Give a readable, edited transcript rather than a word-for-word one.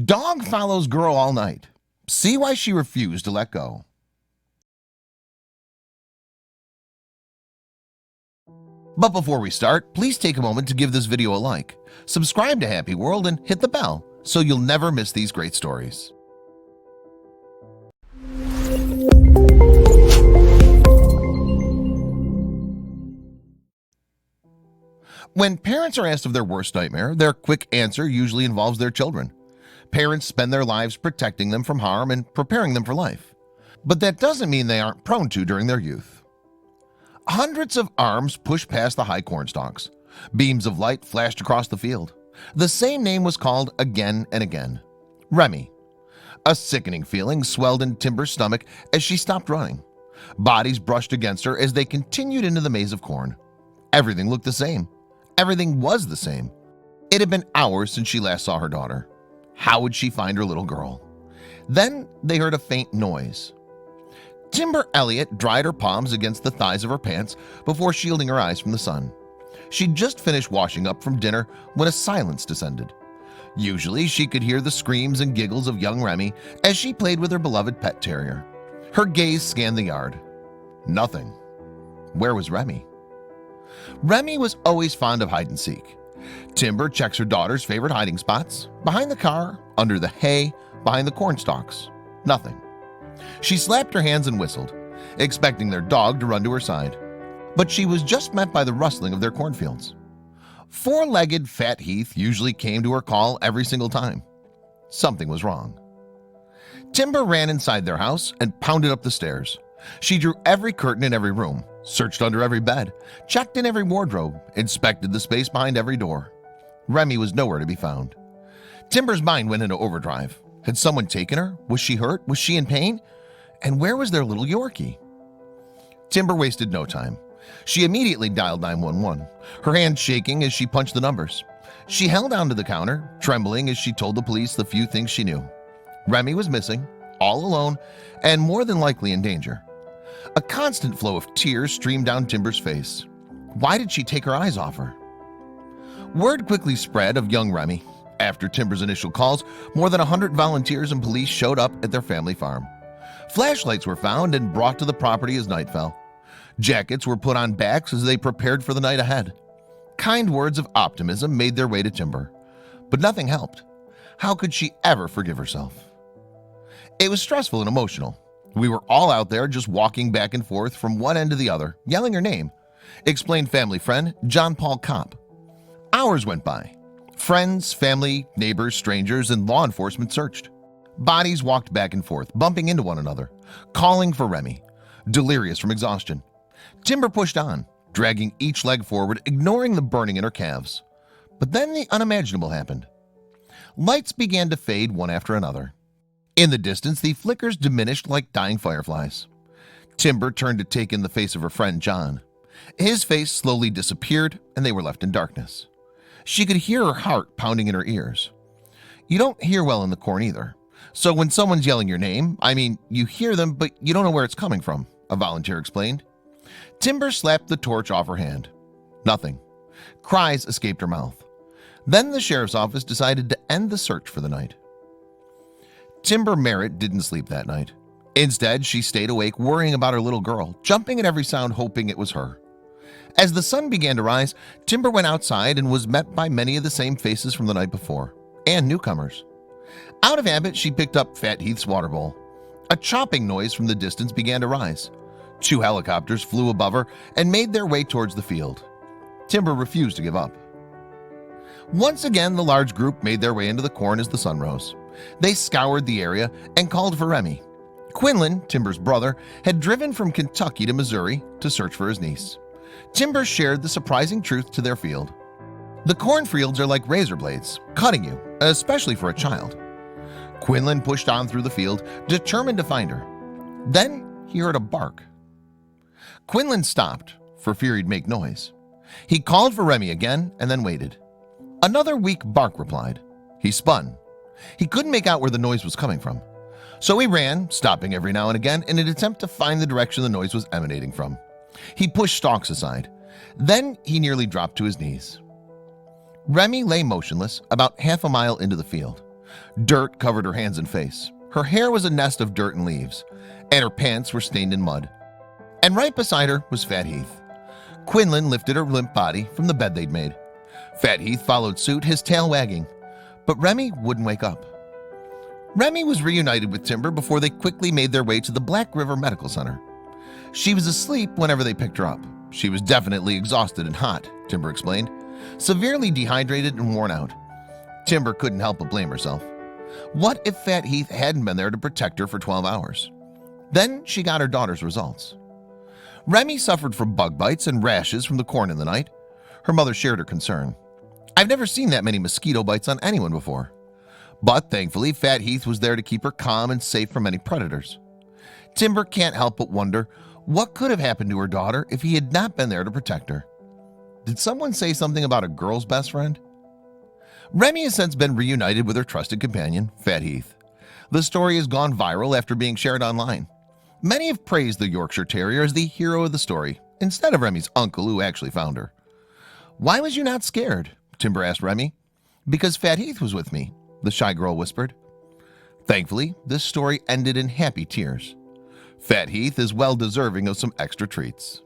Dog follows girl all night. See why she refused to let go. But before we start, please take a moment to give this video a like, subscribe to Happy World, and hit the bell so you'll never miss these great stories. When parents are asked of their worst nightmare, their quick answer usually involves their children. Parents spend their lives protecting them from harm and preparing them for life. But that doesn't mean they aren't prone to during their youth. Hundreds of arms pushed past the high corn stalks. Beams of light flashed across the field. The same name was called again and again: Remy. A sickening feeling swelled in Timber's stomach as she stopped running. Bodies brushed against her as they continued into the maze of corn. Everything looked the same. Everything was the same. It had been hours since she last saw her daughter. How would she find her little girl? Then they heard a faint noise. Timber Elliott dried her palms against the thighs of her pants before shielding her eyes from the sun. She'd just finished washing up from dinner when a silence descended. Usually she could hear the screams and giggles of young Remy as she played with her beloved pet terrier. Her gaze scanned the yard. Nothing. Where was Remy? Remy was always fond of hide and seek. Timber checks her daughter's favorite hiding spots: behind the car, under the hay, behind the corn stalks. Nothing. She slapped her hands and whistled, expecting their dog to run to her side. But she was just met by the rustling of their cornfields. Four-legged Fat Heath usually came to her call every single time. Something was wrong. Timber ran inside their house and pounded up the stairs. She drew every curtain in every room, searched under every bed, checked in every wardrobe, inspected the space behind every door. Remy was nowhere to be found. Timber's mind went into overdrive. Had someone taken her? Was she hurt? Was she in pain? And where was their little Yorkie? Timber wasted no time. She immediately dialed 911, her hand shaking as she punched the numbers. She held onto the counter, trembling as she told the police the few things she knew. Remy was missing, all alone, and more than likely in danger. A constant flow of tears streamed down Timber's face. Why did she take her eyes off her? Word quickly spread of young Remy. After Timber's initial calls, more than 100 volunteers and police showed up at their family farm. Flashlights were found and brought to the property as night fell. Jackets were put on backs as they prepared for the night ahead. Kind words of optimism made their way to Timber, but nothing helped. How could she ever forgive herself? It was stressful and emotional. We were all out there just walking back and forth from one end to the other, yelling her name, explained family friend John Paul Kopp. Hours went by. Friends, family, neighbors, strangers, and law enforcement searched. Bodies walked back and forth, bumping into one another, calling for Remy, delirious from exhaustion. Timber pushed on, dragging each leg forward, ignoring the burning in her calves. But then the unimaginable happened. Lights began to fade one after another. In the distance, the flickers diminished like dying fireflies. Timber turned to take in the face of her friend John. His face slowly disappeared, and they were left in darkness. She could hear her heart pounding in her ears. You don't hear well in the corn either. So when someone's yelling your name, you hear them, but you don't know where it's coming from, a volunteer explained. Timber slapped the torch off her hand. Nothing. Cries escaped her mouth. Then the sheriff's office decided to end the search for the night. Timber Merritt didn't sleep that night. Instead, she stayed awake worrying about her little girl, jumping at every sound hoping it was her. As the sun began to rise, Timber went outside and was met by many of the same faces from the night before, and newcomers. Out of habit, she picked up Fat Heath's water bowl. A chopping noise from the distance began to rise. 2 helicopters flew above her and made their way towards the field. Timber refused to give up. Once again, the large group made their way into the corn as the sun rose. They scoured the area and called for Remy. Quinlan, Timber's brother, had driven from Kentucky to Missouri to search for his niece. Timber shared the surprising truth to their field. The cornfields are like razor blades, cutting you, especially for a child. Quinlan pushed on through the field, determined to find her. Then he heard a bark. Quinlan stopped, for fear he'd make noise. He called for Remy again and then waited. Another weak bark replied. He spun. He couldn't make out where the noise was coming from. So he ran, stopping every now and again in an attempt to find the direction the noise was emanating from. He pushed stalks aside. Then he nearly dropped to his knees. Remy lay motionless about half a mile into the field. Dirt covered her hands and face. Her hair was a nest of dirt and leaves, and her pants were stained in mud. And right beside her was Fat Heath. Quinlan lifted her limp body from the bed they'd made. Fat Heath followed suit, his tail wagging, but Remy wouldn't wake up. Remy was reunited with Timber before they quickly made their way to the Black River Medical Center. She was asleep whenever they picked her up. She was definitely exhausted and hot, Timber explained, severely dehydrated and worn out. Timber couldn't help but blame herself. What if Fat Heath hadn't been there to protect her for 12 hours? Then she got her daughter's results. Remy suffered from bug bites and rashes from the corn in the night. Her mother shared her concern. "I've never seen that many mosquito bites on anyone before." But thankfully, Fat Heath was there to keep her calm and safe from any predators. Timber can't help but wonder what could have happened to her daughter if he had not been there to protect her. Did someone say something about a girl's best friend? Remy has since been reunited with her trusted companion, Fat Heath. The story has gone viral after being shared online. Many have praised the Yorkshire Terrier as the hero of the story, instead of Remy's uncle who actually found her. "Why was you not scared?" Timber asked Remy. "Because Fat Heath was with me," the shy girl whispered. Thankfully, this story ended in happy tears. Fat Heath is well deserving of some extra treats.